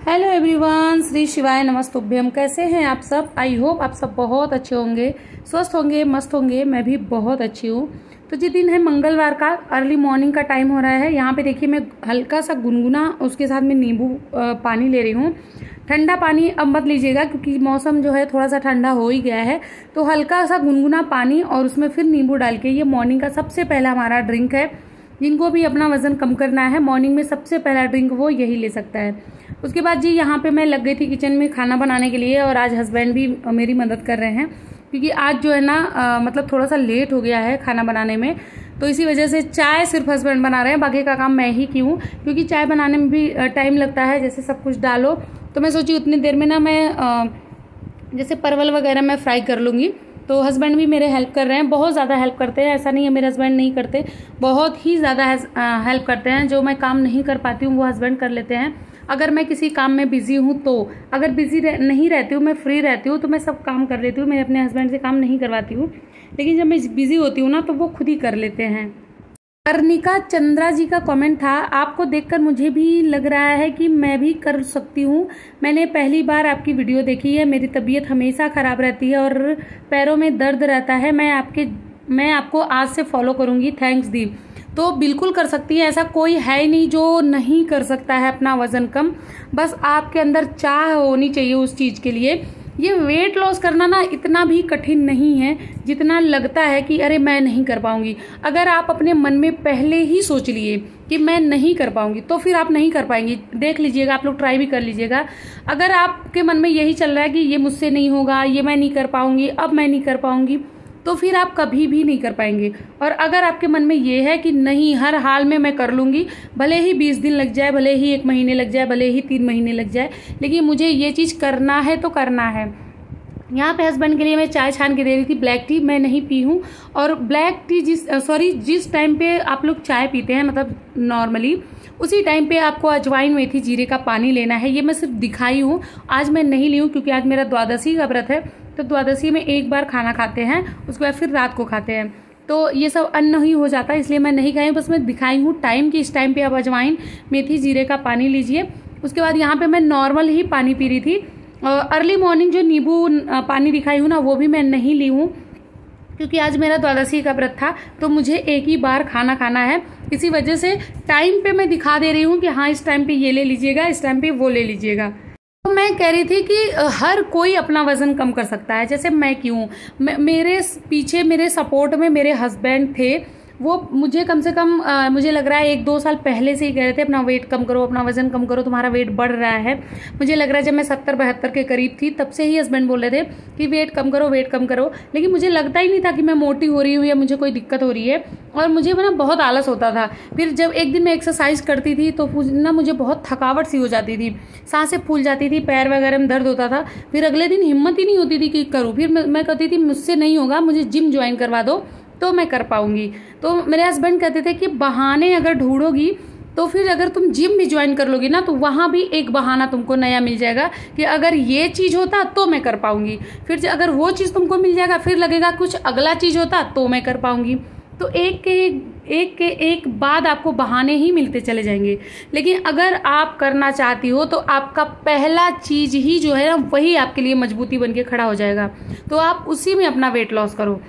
Hello everyone, Shri शिवाय नमस्तुभ्यम। कैसे हैं आप सब? आई होप आप सब बहुत अच्छे होंगे, स्वस्थ होंगे, मस्त होंगे। मैं भी बहुत अच्छी हूँ। तो जिस दिन है मंगलवार का अर्ली मॉर्निंग का टाइम हो रहा है। यहाँ पे देखिए मैं हल्का सा गुनगुना उसके साथ में नींबू पानी ले रही हूँ। ठंडा पानी अब मत लीजिएगा क्योंकि मौसम जो है थोड़ा सा ठंडा हो ही गया है। तो हल्का सा गुनगुना पानी और उसमें फिर नींबू डाल के, ये मॉर्निंग का सबसे पहला हमारा ड्रिंक है। जिनको भी अपना वजन कम करना है, मॉर्निंग में सबसे पहला ड्रिंक वो यही ले सकता है। उसके बाद जी यहाँ पे मैं लग गई थी किचन में खाना बनाने के लिए, और आज हस्बैंड भी मेरी मदद कर रहे हैं क्योंकि आज जो है ना मतलब थोड़ा सा लेट हो गया है खाना बनाने में। तो इसी वजह से चाय सिर्फ हस्बैंड बना रहे हैं, बाकी का काम मैं ही की हूँ क्योंकि चाय बनाने में भी टाइम लगता है। जैसे सब कुछ डालो तो मैं सोची उतनी देर में ना मैं जैसे परवल वगैरह मैं फ्राई कर लूँगी। तो हस्बैंड भी मेरे हेल्प कर रहे हैं, बहुत ज़्यादा हेल्प करते हैं। ऐसा नहीं है मेरे हस्बैंड नहीं करते, बहुत ही ज़्यादा हेल्प करते हैं। जो मैं काम नहीं कर पाती हूँ वो हस्बैंड कर लेते हैं। अगर मैं किसी काम में बिजी हूँ तो, अगर बिजी नहीं रहती हूँ, मैं फ्री रहती हूँ तो मैं सब काम कर लेती हूँ। मैं अपने हस्बैंड से काम नहीं करवाती हूँ, लेकिन जब मैं बिजी होती हूँ ना तो वो खुद ही कर लेते हैं। अर्निका चंद्रा जी का कमेंट था, आपको देखकर मुझे भी लग रहा है कि मैं भी कर सकती हूँ। मैंने पहली बार आपकी वीडियो देखी है। मेरी तबीयत हमेशा ख़राब रहती है और पैरों में दर्द रहता है। मैं आपको आज से फॉलो करूँगी। थैंक्स दी। तो बिल्कुल कर सकती है, ऐसा कोई है ही नहीं जो नहीं कर सकता है अपना वज़न कम। बस आपके अंदर चाह होनी चाहिए उस चीज़ के लिए। ये वेट लॉस करना ना इतना भी कठिन नहीं है जितना लगता है कि अरे मैं नहीं कर पाऊंगी। अगर आप अपने मन में पहले ही सोच लिए कि मैं नहीं कर पाऊंगी तो फिर आप नहीं कर पाएंगी। देख लीजिएगा, आप लोग ट्राई भी कर लीजिएगा। अगर आपके मन में यही चल रहा है कि ये मुझसे नहीं होगा, ये मैं नहीं कर पाऊंगी, अब मैं नहीं कर पाऊंगी, तो फिर आप कभी भी नहीं कर पाएंगे। और अगर आपके मन में ये है कि नहीं, हर हाल में मैं कर लूँगी, भले ही 20 दिन लग जाए, भले ही 1 महीने लग जाए, भले ही 3 महीने लग जाए, लेकिन मुझे ये चीज़ करना है तो करना है। यहाँ पे हस्बैंड के लिए मैं चाय छान के दे रही थी। ब्लैक टी मैं नहीं पी हूँ। और ब्लैक टी जिस टाइम पे आप लोग चाय पीते हैं, मतलब नॉर्मली उसी टाइम पे आपको अजवाइन, मेथी, जीरे का पानी लेना है। ये मैं सिर्फ दिखाई हूँ, आज मैं नहीं ली हूँ क्योंकि आज मेरा द्वादशी का व्रत है। तो द्वादशी में एक बार खाना खाते हैं, उसके बाद फिर रात को खाते हैं, तो ये सब अन्न ही हो जाता है, इसलिए मैं नहीं खाई। बस मैं दिखाई हूँ टाइम कि इस टाइम पे आप अजवाइन, मेथी, जीरे का पानी लीजिए। उसके बाद यहाँ पे मैं नॉर्मल ही पानी पी रही थी। अर्ली मॉर्निंग जो नींबू पानी दिखाई हूँ ना, वो भी मैं नहीं ली हूँ क्योंकि आज मेरा द्वादशी का व्रत था, तो मुझे एक ही बार खाना खाना है। इसी वजह से टाइम पे मैं दिखा दे रही हूँ कि हाँ इस टाइम पे ये ले लीजिएगा, इस टाइम पे वो ले लीजिएगा। तो मैं कह रही थी कि हर कोई अपना वजन कम कर सकता है। जैसे मैं क्यों, मेरे पीछे मेरे सपोर्ट में मेरे हस्बैंड थे। वो मुझे कम से कम मुझे लग रहा है 1-2 साल पहले से ही कह रहे थे अपना वेट कम करो, अपना वजन कम करो, तुम्हारा वेट बढ़ रहा है। मुझे लग रहा है जब मैं 70-72 के करीब थी तब से ही हस्बैंड बोल रहे थे कि वेट कम करो, वेट कम करो। लेकिन मुझे लगता ही नहीं था कि मैं मोटी हो रही हूँ या मुझे कोई दिक्कत हो रही है। और मुझे ना बहुत आलस होता था। फिर जब एक दिन मैं एक्सरसाइज करती थी तो ना मुझे बहुत थकावट सी हो जाती थी, सांसें फूल जाती थी, पैर वगैरह में दर्द होता था। फिर अगले दिन हिम्मत ही नहीं होती थी कि करूँ। फिर मैं कहती थी मुझसे नहीं होगा, मुझे जिम ज्वाइन करवा दो तो मैं कर पाऊंगी। तो मेरे हस्बैंड कहते थे कि बहाने अगर ढूंढोगी तो फिर अगर तुम जिम भी ज्वाइन कर लोगी ना तो वहाँ भी एक बहाना तुमको नया मिल जाएगा कि अगर ये चीज़ होता तो मैं कर पाऊंगी। फिर अगर वो चीज़ तुमको मिल जाएगा फिर लगेगा कुछ अगला चीज़ होता तो मैं कर पाऊंगी। तो एक के एक बाद आपको बहाने ही मिलते चले जाएंगे। लेकिन अगर आप करना चाहती हो तो आपका पहला चीज़ ही जो है ना वही आपके लिए मजबूती बन के खड़ा हो जाएगा। तो आप उसी में अपना वेट लॉस करो।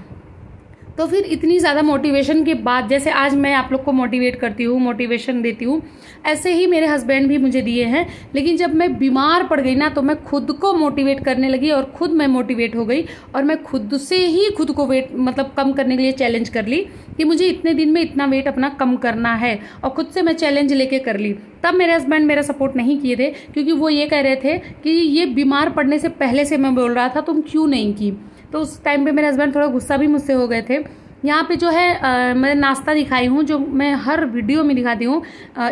तो फिर इतनी ज़्यादा मोटिवेशन के बाद, जैसे आज मैं आप लोग को मोटिवेट करती हूँ, मोटिवेशन देती हूँ, ऐसे ही मेरे हस्बैंड भी मुझे दिए हैं। लेकिन जब मैं बीमार पड़ गई ना तो मैं खुद को मोटिवेट करने लगी और खुद मैं मोटिवेट हो गई। और मैं खुद से ही खुद को वेट मतलब कम करने के लिए चैलेंज कर ली कि मुझे इतने दिन में इतना वेट अपना कम करना है, और खुद से मैं चैलेंज लेके कर ली। तब मेरे हस्बैंड मेरा सपोर्ट नहीं किए थे क्योंकि वो ये कह रहे थे कि ये बीमार पड़ने से पहले से मैं बोल रहा था, तुम क्यों नहीं की। तो उस टाइम पे मेरे हस्बैंड थोड़ा गुस्सा भी मुझसे हो गए थे। यहाँ पे जो है मैं नाश्ता दिखाई हूँ जो मैं हर वीडियो में दिखाती हूँ।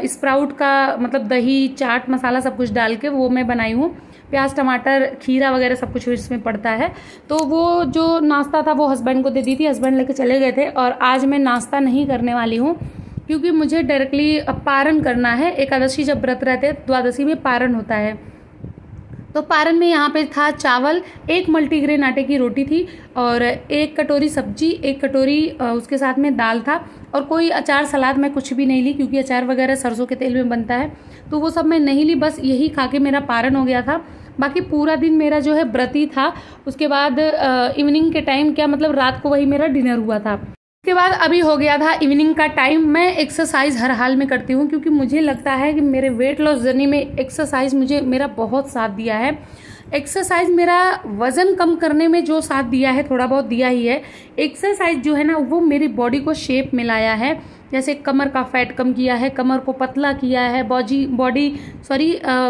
स्प्राउट का मतलब दही, चाट मसाला सब कुछ डाल के वो मैं बनाई हूँ। प्याज, टमाटर, खीरा वगैरह सब कुछ इसमें पड़ता है। तो वो जो नाश्ता था वो हस्बैंड को दे दी थी, हस्बैंड लेके चले गए थे। और आज मैं नाश्ता नहीं करने वाली हूँ क्योंकि मुझे डायरेक्टली पारण करना है। एकादशी जब व्रत रहते द्वादशी में पारण होता है, तो पारन में यहाँ पे था चावल, 1 मल्टीग्रेन आटे की रोटी थी और 1 कटोरी सब्जी, 1 कटोरी उसके साथ में दाल था और कोई अचार सलाद मैं कुछ भी नहीं ली क्योंकि अचार वगैरह सरसों के तेल में बनता है तो वो सब मैं नहीं ली। बस यही खा के मेरा पारन हो गया था। बाकी पूरा दिन मेरा जो है व्रती था। उसके बाद इवनिंग के टाइम, क्या मतलब रात को वही मेरा डिनर हुआ था। उसके बाद अभी हो गया था इवनिंग का टाइम। मैं एक्सरसाइज हर हाल में करती हूँ क्योंकि मुझे लगता है कि मेरे वेट लॉस जर्नी में एक्सरसाइज मेरा बहुत साथ दिया है। एक्सरसाइज मेरा वजन कम करने में जो साथ दिया है, थोड़ा बहुत दिया ही है। एक्सरसाइज जो है ना वो मेरी बॉडी को शेप में लाया है। जैसे कमर का फैट कम किया है, कमर को पतला किया है,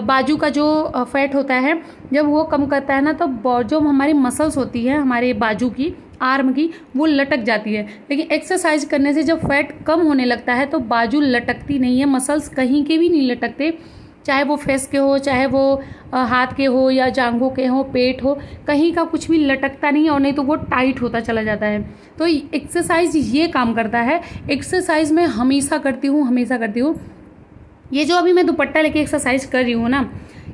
बाजू का जो फैट होता है जब वो कम करता है ना तो जो हमारी मसल्स होती है हमारे बाजू की, आर्म की, वो लटक जाती है। लेकिन एक्सरसाइज करने से जब फैट कम होने लगता है तो बाजू लटकती नहीं है, मसल्स कहीं के भी नहीं लटकते, चाहे वो फेस के हो, चाहे वो हाथ के हो या जांघों के हो, पेट हो, कहीं का कुछ भी लटकता नहीं है और नहीं तो वो टाइट होता चला जाता है। तो एक्सरसाइज ये काम करता है। एक्सरसाइज मैं हमेशा करती हूँ। ये जो अभी मैं दुपट्टा लेके एक्सरसाइज कर रही हूँ ना,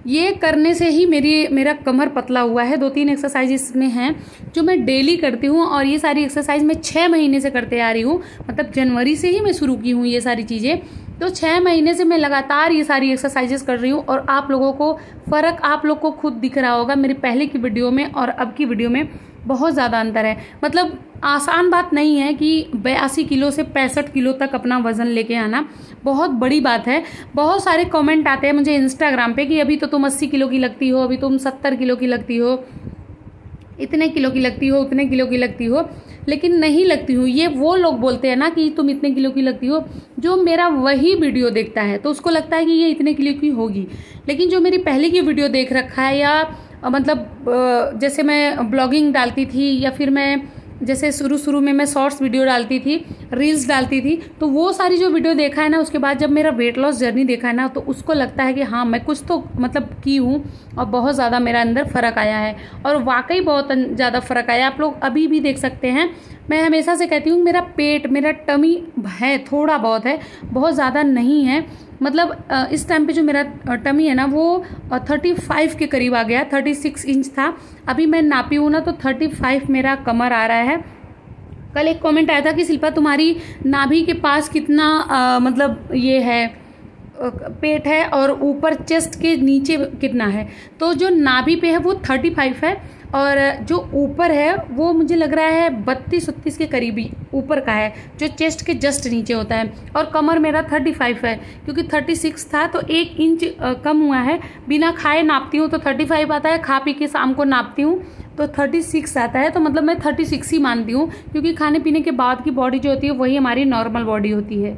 ये करने से ही मेरा कमर पतला हुआ है। 2-3 एक्सरसाइज इसमें हैं जो मैं डेली करती हूँ और ये सारी एक्सरसाइज मैं 6 महीने से करते आ रही हूँ। मतलब जनवरी से ही मैं शुरू की हूँ ये सारी चीज़ें। तो 6 महीने से मैं लगातार ये सारी एक्सरसाइजेस कर रही हूँ और आप लोगों को फ़र्क आप लोग को खुद दिख रहा होगा। मेरी पहले की वीडियो में और अब की वीडियो में बहुत ज़्यादा अंतर है। मतलब आसान बात नहीं है कि 82 किलो से 65 किलो तक अपना वज़न लेके आना, बहुत बड़ी बात है। बहुत सारे कमेंट आते हैं मुझे इंस्टाग्राम पे कि अभी तो तुम 80 किलो की लगती हो, अभी तुम 70 किलो की लगती हो, इतने किलो की लगती हो, उतने किलो की लगती हो, लेकिन नहीं लगती हूँ। ये वो लोग बोलते हैं ना कि तुम इतने किलो की लगती हो, जो मेरा वही वीडियो देखता है तो उसको लगता है कि ये इतने किलो की होगी। लेकिन जो मेरी पहले की वीडियो देख रखा है या मतलब जैसे मैं ब्लॉगिंग डालती थी या फिर मैं जैसे शुरू में मैं शॉर्ट्स वीडियो डालती थी, रील्स डालती थी, तो वो सारी जो वीडियो देखा है ना, उसके बाद जब मेरा वेट लॉस जर्नी देखा है ना, तो उसको लगता है कि हाँ मैं कुछ तो मतलब की हूँ और बहुत ज़्यादा मेरा अंदर फ़र्क आया है। और वाकई बहुत ज़्यादा फ़र्क आया। आप लोग अभी भी देख सकते हैं। मैं हमेशा से कहती हूँ मेरा पेट, मेरा टमी है, थोड़ा बहुत है, बहुत ज़्यादा नहीं है। मतलब इस टाइम पे जो मेरा टमी है ना वो 35 के करीब आ गया। 36 इंच था, अभी मैं नापी हूँ ना तो 35 मेरा कमर आ रहा है। कल एक कमेंट आया था कि शिल्पा तुम्हारी नाभि के पास कितना मतलब ये है पेट है और ऊपर चेस्ट के नीचे कितना है। तो जो नाभि पे है वो 35 है और जो ऊपर है वो मुझे लग रहा है 32-33 के करीबी ऊपर का है, जो चेस्ट के जस्ट नीचे होता है। और कमर मेरा 35 है क्योंकि 36 था तो 1 इंच कम हुआ है। बिना खाए नापती हूँ तो 35 आता है, खा पी के शाम को नापती हूँ तो 36 आता है। तो मतलब मैं 36 ही मानती हूँ क्योंकि खाने पीने के बाद की बॉडी जो होती है वही हमारी नॉर्मल बॉडी होती है।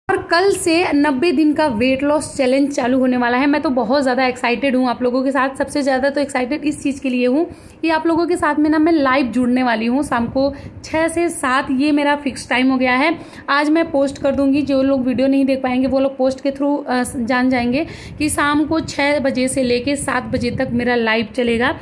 और कल से 90 दिन का वेट लॉस चैलेंज चालू होने वाला है। मैं तो बहुत ज़्यादा एक्साइटेड हूँ आप लोगों के साथ। सबसे ज़्यादा तो एक्साइटेड इस चीज़ के लिए हूँ कि आप लोगों के साथ में ना मैं लाइव जुड़ने वाली हूँ शाम को 6 से 7, ये मेरा फिक्स टाइम हो गया है। आज मैं पोस्ट कर दूंगी, जो लोग वीडियो नहीं देख पाएंगे वो लोग पोस्ट के थ्रू जान जाएंगे कि शाम को 6 बजे से लेके 7 बजे तक मेरा लाइव चलेगा।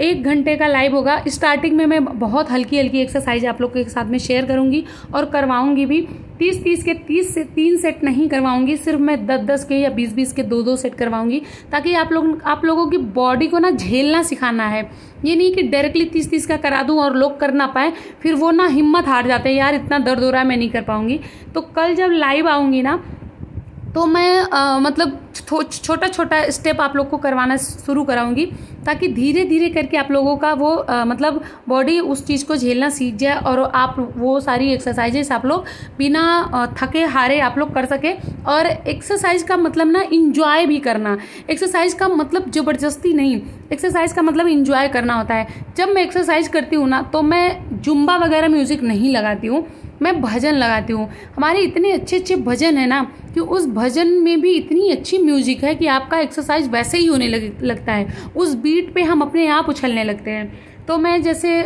1 घंटे का लाइव होगा। स्टार्टिंग में मैं बहुत हल्की एक्सरसाइज आप लोग के साथ में शेयर करूँगी और करवाऊँगी भी। 30 के 30 से 3 सेट नहीं करवाऊंगी, सिर्फ मैं 10 के या 20 के 2 सेट करवाऊंगी ताकि आप लोगों की बॉडी को ना झेलना सिखाना है। ये नहीं कि डायरेक्टली 30 का करा दूं और लोग कर ना पाए, फिर वो ना हिम्मत हार जाते हैं, यार इतना दर्द हो रहा है मैं नहीं कर पाऊंगी। तो कल जब लाइव आऊंगी ना तो मैं मतलब छोटा स्टेप आप लोग को करवाना शुरू कराऊंगी ताकि धीरे धीरे करके आप लोगों का वो मतलब बॉडी उस चीज़ को झेलना सीख जाए और आप वो सारी एक्सरसाइजेस आप लोग बिना थके हारे आप लोग कर सके। और एक्सरसाइज का मतलब ना इंजॉय भी करना। एक्सरसाइज का मतलब जबरदस्ती नहीं, एक्सरसाइज का मतलब इंजॉय करना होता है। जब मैं एक्सरसाइज करती हूँ ना तो मैं जुम्बा वगैरह म्यूजिक नहीं लगाती हूँ, मैं भजन लगाती हूँ। हमारे इतने अच्छे भजन है ना कि उस भजन में भी इतनी अच्छी म्यूजिक है कि आपका एक्सरसाइज वैसे ही होने लगता है। उस बीट पे हम अपने आप उछलने लगते हैं। तो मैं जैसे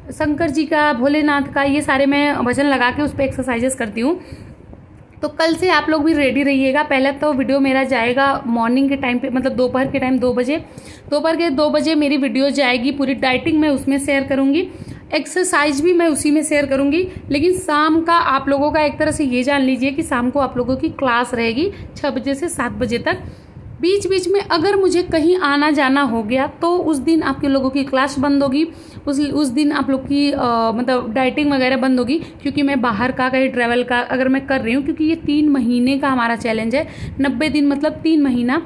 शंकर जी का, भोलेनाथ का, ये सारे मैं भजन लगा के उस पर एक्सरसाइजेस करती हूँ। तो कल से आप लोग भी रेडी रहिएगा। पहले तो वीडियो मेरा जाएगा मॉर्निंग के टाइम पे, मतलब दोपहर के टाइम 2 बजे। दोपहर के 2 बजे मेरी वीडियो जाएगी। पूरी डाइटिंग मैं उसमें शेयर करूंगी, एक्सरसाइज भी मैं उसी में शेयर करूंगी। लेकिन शाम का आप लोगों का एक तरह से ये जान लीजिए कि शाम को आप लोगों की क्लास रहेगी 6 बजे से 7 बजे तक। बीच बीच में अगर मुझे कहीं आना जाना हो गया तो उस दिन आपके लोगों की क्लास बंद होगी, उस दिन आप लोग की मतलब डाइटिंग वगैरह बंद होगी, क्योंकि मैं बाहर का कहीं ट्रैवल का अगर मैं कर रही हूँ, क्योंकि ये 3 महीने का हमारा चैलेंज है, 90 दिन मतलब 3 महीना।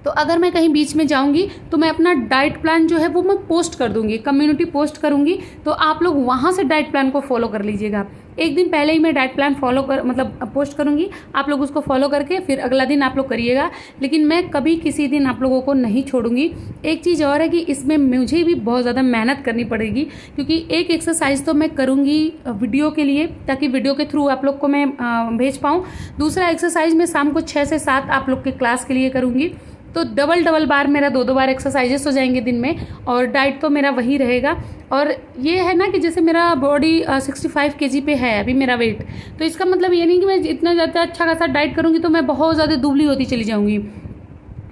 तो अगर मैं कहीं बीच में जाऊंगी तो मैं अपना डाइट प्लान जो है वो मैं पोस्ट कर दूंगी, कम्युनिटी पोस्ट करूंगी, तो आप लोग वहां से डाइट प्लान को फॉलो कर लीजिएगा। एक दिन पहले ही मैं डाइट प्लान फॉलो कर मतलब पोस्ट करूंगी, आप लोग उसको फॉलो करके फिर अगला दिन आप लोग करिएगा, लेकिन मैं कभी किसी दिन आप लोगों को नहीं छोड़ूंगी। एक चीज़ और है कि इसमें मुझे भी बहुत ज़्यादा मेहनत करनी पड़ेगी, क्योंकि एक एक्सरसाइज तो मैं करूँगी वीडियो के लिए, ताकि वीडियो के थ्रू आप लोग को मैं भेज पाऊँ। दूसरा एक्सरसाइज मैं शाम को 6 से 7 आप लोग के क्लास के लिए करूँगी, तो डबल बार मेरा 2 बार एक्सरसाइजेस हो जाएंगे दिन में, और डाइट तो मेरा वही रहेगा। और ये है ना कि जैसे मेरा बॉडी 65 kg पे है अभी मेरा वेट, तो इसका मतलब ये नहीं कि मैं इतना ज़्यादा अच्छा खासा डाइट करूँगी तो मैं बहुत ज़्यादा दुबली होती चली जाऊँगी,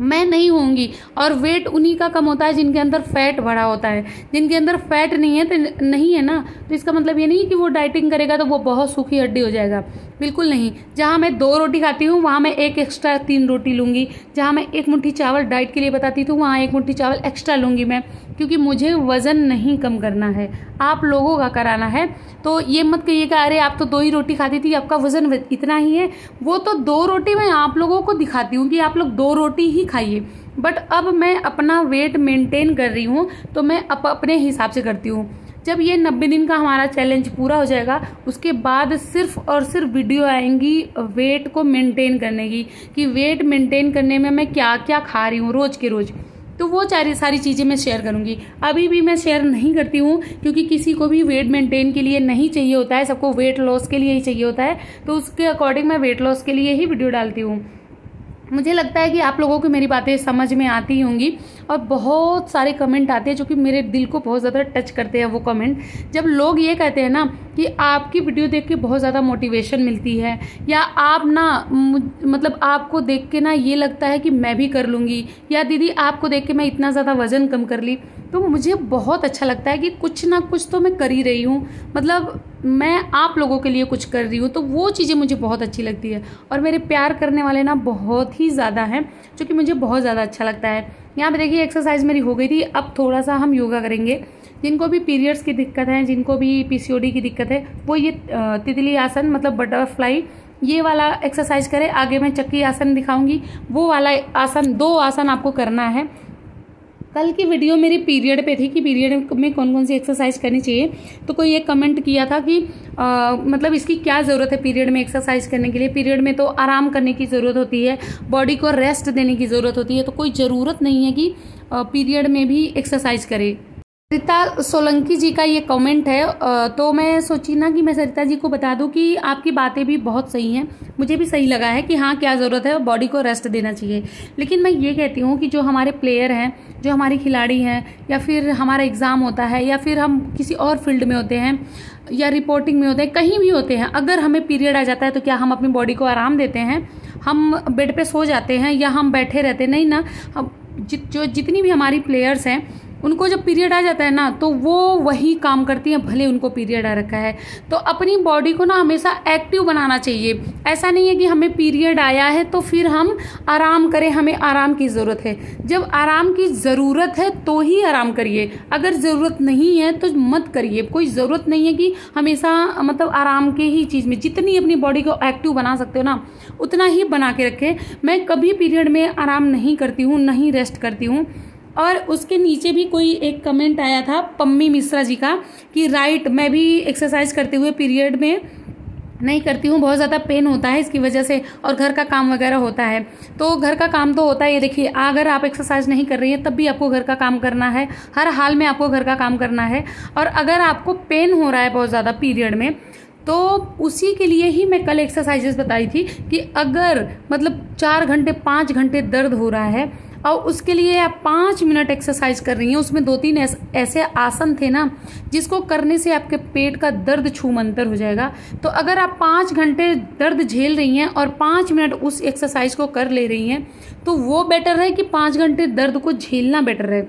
मैं नहीं होंगी। और वेट उन्हीं का कम होता है जिनके अंदर फैट बढ़ा होता है, जिनके अंदर फैट नहीं है तो नहीं है ना, तो इसका मतलब ये नहीं कि वो डाइटिंग करेगा तो वो बहुत सूखी हड्डी हो जाएगा, बिल्कुल नहीं। जहाँ मैं 2 रोटी खाती हूँ वहाँ मैं एक एक्स्ट्रा 3 रोटी लूँगी, जहाँ मैं 1 मुट्ठी चावल डाइट के लिए बताती थी वहाँ 1 मुट्ठी चावल एक्स्ट्रा लूँगी मैं, क्योंकि मुझे वज़न नहीं कम करना है, आप लोगों का कराना है। तो ये मत कहिएगा अरे आप तो 2 ही रोटी खाती थी आपका वज़न इतना ही है, वो तो 2 रोटी मैं आप लोगों को दिखाती हूँ कि आप लोग 2 रोटी ही खाइए, बट अब मैं अपना वेट मेंटेन कर रही हूँ तो मैं अपने हिसाब से करती हूँ। जब ये 90 दिन का हमारा चैलेंज पूरा हो जाएगा उसके बाद सिर्फ और सिर्फ वीडियो आएंगी वेट को मेंटेन करने की, कि वेट मेंटेन करने में मैं क्या क्या खा रही हूँ रोज़ के रोज़, तो वो सारी चीज़ें मैं शेयर करूँगी। अभी भी मैं शेयर नहीं करती हूँ क्योंकि किसी को भी वेट मेंटेन के लिए नहीं चाहिए होता है, सबको वेट लॉस के लिए ही चाहिए होता है, तो उसके अकॉर्डिंग मैं वेट लॉस के लिए ही वीडियो डालती हूँ। मुझे लगता है कि आप लोगों को मेरी बातें समझ में आती होंगी, और बहुत सारे कमेंट आते हैं जो कि मेरे दिल को बहुत ज़्यादा टच करते हैं। वो कमेंट जब लोग ये कहते हैं ना कि आपकी वीडियो देख के बहुत ज़्यादा मोटिवेशन मिलती है, या आप ना मतलब आपको देख के ना ये लगता है कि मैं भी कर लूँगी, या दीदी आपको देख के मैं इतना ज़्यादा वज़न कम कर ली, तो मुझे बहुत अच्छा लगता है कि कुछ ना कुछ तो मैं कर ही रही हूँ, मतलब मैं आप लोगों के लिए कुछ कर रही हूँ, तो वो चीज़ें मुझे बहुत अच्छी लगती है। और मेरे प्यार करने वाले ना बहुत ही ज़्यादा हैं, जो कि मुझे बहुत ज़्यादा अच्छा लगता है। यहाँ पे देखिए एक्सरसाइज मेरी हो गई थी, अब थोड़ा सा हम योगा करेंगे। जिनको भी पीरियड्स की दिक्कत है, जिनको भी PCOD की दिक्कत है, वो ये तितली आसन मतलब बटरफ्लाई ये वाला एक्सरसाइज करें। आगे मैं चक्की आसन दिखाऊंगी, वो वाला आसन 2 आसन आपको करना है। कल की वीडियो मेरी पीरियड पे थी कि पीरियड में कौन कौन सी एक्सरसाइज करनी चाहिए, तो कोई एक कमेंट किया था कि मतलब इसकी क्या ज़रूरत है पीरियड में एक्सरसाइज करने के लिए। पीरियड में तो आराम करने की ज़रूरत होती है, बॉडी को रेस्ट देने की ज़रूरत होती है, तो कोई ज़रूरत नहीं है कि पीरियड में भी एक्सरसाइज करे। सरिता सोलंकी जी का ये कमेंट है, तो मैं सोची ना कि मैं सरिता जी को बता दूं कि आपकी बातें भी बहुत सही हैं, मुझे भी सही लगा है कि हाँ क्या ज़रूरत है, बॉडी को रेस्ट देना चाहिए। लेकिन मैं ये कहती हूँ कि जो हमारे प्लेयर हैं, जो हमारे खिलाड़ी हैं, या फिर हमारा एग्ज़ाम होता है, या फिर हम किसी और फील्ड में होते हैं, या रिपोर्टिंग में होते हैं, कहीं भी होते हैं, अगर हमें पीरियड आ जाता है तो क्या हम अपनी बॉडी को आराम देते हैं? हम बेड पे सो जाते हैं या हम बैठे रहते हैं? नहीं ना। हम जितनी भी हमारी प्लेयर्स हैं उनको जब पीरियड आ जाता है ना तो वो वही काम करती हैं, भले उनको पीरियड आ रखा है। तो अपनी बॉडी को ना हमेशा एक्टिव बनाना चाहिए। ऐसा नहीं है कि हमें पीरियड आया है तो फिर हम आराम करें, हमें आराम की ज़रूरत है। जब आराम की ज़रूरत है तो ही आराम करिए, अगर ज़रूरत नहीं है तो मत करिए। कोई ज़रूरत नहीं है कि हमेशा मतलब आराम के ही चीज़ में, जितनी अपनी बॉडी को एक्टिव बना सकते हो ना उतना ही बना के रखें। मैं कभी पीरियड में आराम नहीं करती हूँ, नहीं रेस्ट करती हूँ। और उसके नीचे भी कोई एक कमेंट आया था पम्मी मिश्रा जी का कि राइट, मैं भी एक्सरसाइज करते हुए पीरियड में नहीं करती हूँ, बहुत ज़्यादा पेन होता है इसकी वजह से, और घर का काम वगैरह होता है। तो घर का काम तो होता है, ये देखिए अगर आप एक्सरसाइज नहीं कर रही हैं तब भी आपको घर का काम करना है, हर हाल में आपको घर का काम करना है। और अगर आपको पेन हो रहा है बहुत ज़्यादा पीरियड में, तो उसी के लिए ही मैं कल एक्सरसाइजेस बताई थी कि अगर मतलब 4 घंटे 5 घंटे दर्द हो रहा है और उसके लिए आप 5 मिनट एक्सरसाइज कर रही हैं, उसमें 2-3 ऐसे आसन थे ना जिसको करने से आपके पेट का दर्द छूमंतर हो जाएगा। तो अगर आप 5 घंटे दर्द झेल रही हैं और 5 मिनट उस एक्सरसाइज को कर ले रही हैं तो वो बेटर है कि 5 घंटे दर्द को झेलना बेटर है।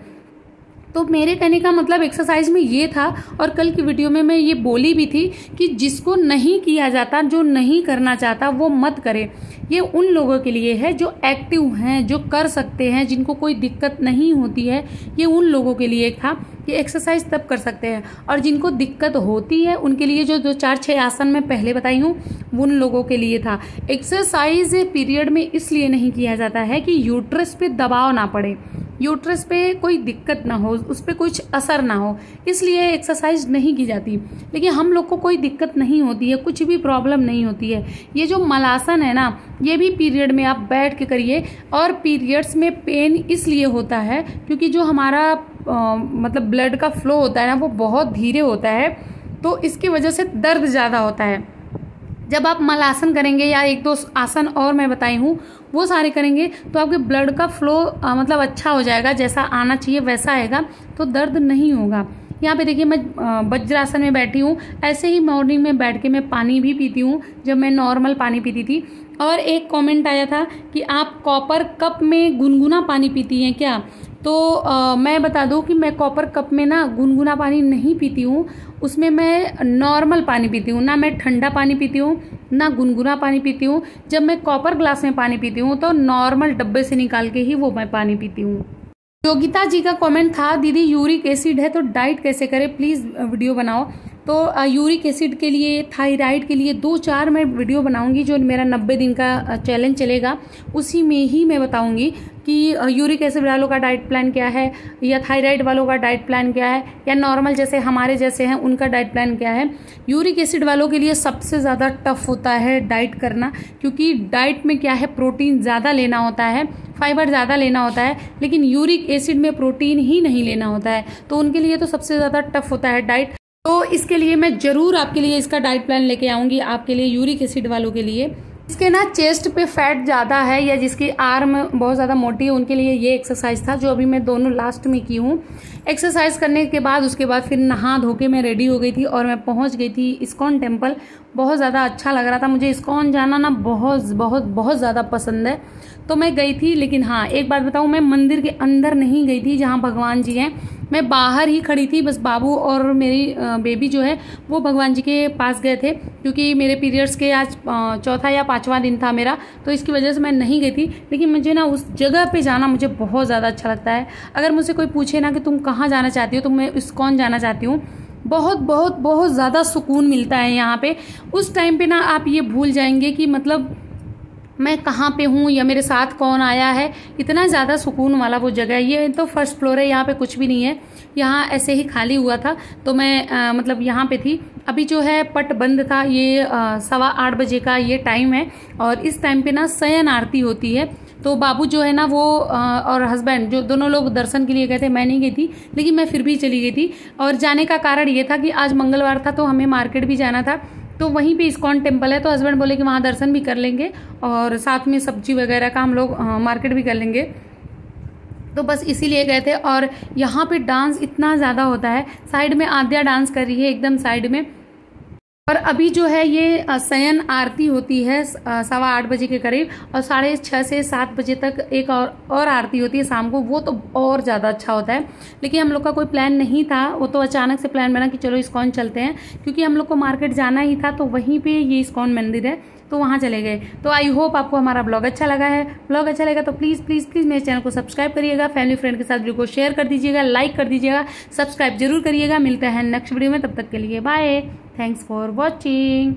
तो मेरे कहने का मतलब एक्सरसाइज में ये था, और कल की वीडियो में मैं ये बोली भी थी कि जिसको नहीं किया जाता, जो नहीं करना चाहता वो मत करे। ये उन लोगों के लिए है जो एक्टिव हैं, जो कर सकते हैं, जिनको कोई दिक्कत नहीं होती है। ये उन लोगों के लिए था कि एक्सरसाइज तब कर सकते हैं, और जिनको दिक्कत होती है उनके लिए जो 4-6 आसन मैं पहले बताई हूँ वो उन लोगों के लिए था। एक्सरसाइज पीरियड में इसलिए नहीं किया जाता है कि यूट्रस पे दबाव ना पड़े, यूट्रस पे कोई दिक्कत ना हो, उस पर कुछ असर ना हो, इसलिए एक्सरसाइज नहीं की जाती। लेकिन हम लोग को कोई दिक्कत नहीं होती है, कुछ भी प्रॉब्लम नहीं होती है। ये जो मलासन है ना, ये भी पीरियड में आप बैठ के करिए। और पीरियड्स में पेन इसलिए होता है क्योंकि जो हमारा मतलब ब्लड का फ्लो होता है ना, वो बहुत धीरे होता है, तो इसकी वजह से दर्द ज़्यादा होता है। जब आप मलासन करेंगे या 1-2 आसन और मैं बताई हूँ वो सारे करेंगे तो आपके ब्लड का फ्लो मतलब अच्छा हो जाएगा, जैसा आना चाहिए वैसा आएगा, तो दर्द नहीं होगा। यहाँ पे देखिए मैं वज्रासन में बैठी हूँ। ऐसे ही मॉर्निंग में बैठ के मैं पानी भी पीती हूँ, जब मैं नॉर्मल पानी पीती थी। और एक कमेंट आया था कि आप कॉपर कप में गुनगुना पानी पीती हैं क्या? तो मैं बता दूं कि मैं कॉपर कप में ना गुनगुना पानी नहीं पीती हूँ, उसमें मैं नॉर्मल पानी पीती हूँ। ना मैं ठंडा पानी पीती हूँ ना गुनगुना पानी पीती हूँ। जब मैं कॉपर ग्लास में पानी पीती हूँ तो नॉर्मल डब्बे से निकाल के ही वो मैं पानी पीती हूँ। योगिता जी का कमेंट था, दीदी यूरिक एसिड है तो डाइट कैसे करें, प्लीज़ वीडियो बनाओ। तो यूरिक एसिड के लिए, थायराइड के लिए 2-4 मैं वीडियो बनाऊंगी। जो मेरा 90 दिन का चैलेंज चलेगा उसी में ही मैं बताऊंगी कि यूरिक एसिड वालों का डाइट प्लान क्या है, या थायराइड वालों का डाइट प्लान क्या है, या नॉर्मल जैसे हमारे जैसे हैं उनका डाइट प्लान क्या है। यूरिक एसिड वालों के लिए सबसे ज़्यादा टफ होता है डाइट करना, क्योंकि डाइट में क्या है, प्रोटीन ज़्यादा लेना होता है, फाइबर ज़्यादा लेना होता है, लेकिन यूरिक एसिड में प्रोटीन ही नहीं लेना होता है, तो उनके लिए तो सबसे ज़्यादा टफ होता है डाइट। तो इसके लिए मैं ज़रूर आपके लिए इसका डाइट प्लान लेके आऊँगी, आपके लिए यूरिक एसिड वालों के लिए। जिसके ना चेस्ट पे फैट ज़्यादा है या जिसकी आर्म बहुत ज़्यादा मोटी है, उनके लिए ये एक्सरसाइज था जो अभी मैं दोनों लास्ट में की हूँ। एक्सरसाइज करने के बाद उसके बाद फिर नहा धो के मैं रेडी हो गई थी और मैं पहुँच गई थी इस्कॉन टेम्पल। बहुत ज़्यादा अच्छा लग रहा था, मुझे इस्कॉन जाना ना बहुत बहुत बहुत ज़्यादा पसंद है, तो मैं गई थी। लेकिन हाँ, एक बात बताऊँ, मैं मंदिर के अंदर नहीं गई थी जहाँ भगवान जी हैं, मैं बाहर ही खड़ी थी। बस बाबू और मेरी बेबी जो है वो भगवान जी के पास गए थे, क्योंकि मेरे पीरियड्स के आज 4था या 5वां दिन था मेरा, तो इसकी वजह से मैं नहीं गई थी। लेकिन मुझे ना उस जगह पे जाना मुझे बहुत ज़्यादा अच्छा लगता है। अगर मुझसे कोई पूछे ना कि तुम कहाँ जाना चाहती हो, तो मैं इस्कॉन जाना चाहती हूँ। बहुत बहुत बहुत ज़्यादा सुकून मिलता है यहाँ पे। उस टाइम पे ना आप ये भूल जाएंगे कि मतलब मैं कहाँ पे हूँ या मेरे साथ कौन आया है। इतना ज़्यादा सुकून वाला वो जगह है। ये तो फर्स्ट फ्लोर है, यहाँ पे कुछ भी नहीं है, यहाँ ऐसे ही खाली हुआ था, तो मैं मतलब यहाँ पे थी। अभी जो है पट बंद था, ये 8:15 बजे का ये टाइम है, और इस टाइम पे ना शयन आरती होती है। तो बाबू जो है ना वो और हस्बैंड जो दोनों लोग दर्शन के लिए गए थे, मैं नहीं गई थी, लेकिन मैं फिर भी चली गई थी। और जाने का कारण ये था कि आज मंगलवार था तो हमें मार्केट भी जाना था, तो वहीं पे इस्कॉन टेम्पल है, तो हस्बैंड बोले कि वहाँ दर्शन भी कर लेंगे और साथ में सब्जी वगैरह का हम लोग मार्केट भी कर लेंगे, तो बस इसीलिए गए थे। और यहाँ पे डांस इतना ज़्यादा होता है, साइड में आद्या डांस कर रही है एकदम साइड में। और अभी जो है ये शयन आरती होती है 8:15 बजे के करीब, और 6:30 से 7 बजे तक एक और आरती होती है शाम को, वो तो और ज़्यादा अच्छा होता है। लेकिन हम लोग का कोई प्लान नहीं था, वो तो अचानक से प्लान बना कि चलो इस्कॉन चलते हैं, क्योंकि हम लोग को मार्केट जाना ही था, तो वहीं पे ये इस्कॉन मंदिर है, तो वहाँ चले गए। तो आई होप आपको हमारा ब्लॉग अच्छा लगा है। ब्लॉग अच्छा लगा तो प्लीज़ प्लीज़ प्लीज़ मेरे चैनल को सब्सक्राइब करिएगा, फैमिली फ्रेंड के साथ वीडियो को शेयर कर दीजिएगा, लाइक कर दीजिएगा, सब्सक्राइब जरूर करिएगा। मिलते हैं नेक्स्ट वीडियो में, तब तक के लिए बाय, थैंक्स फॉर वॉचिंग।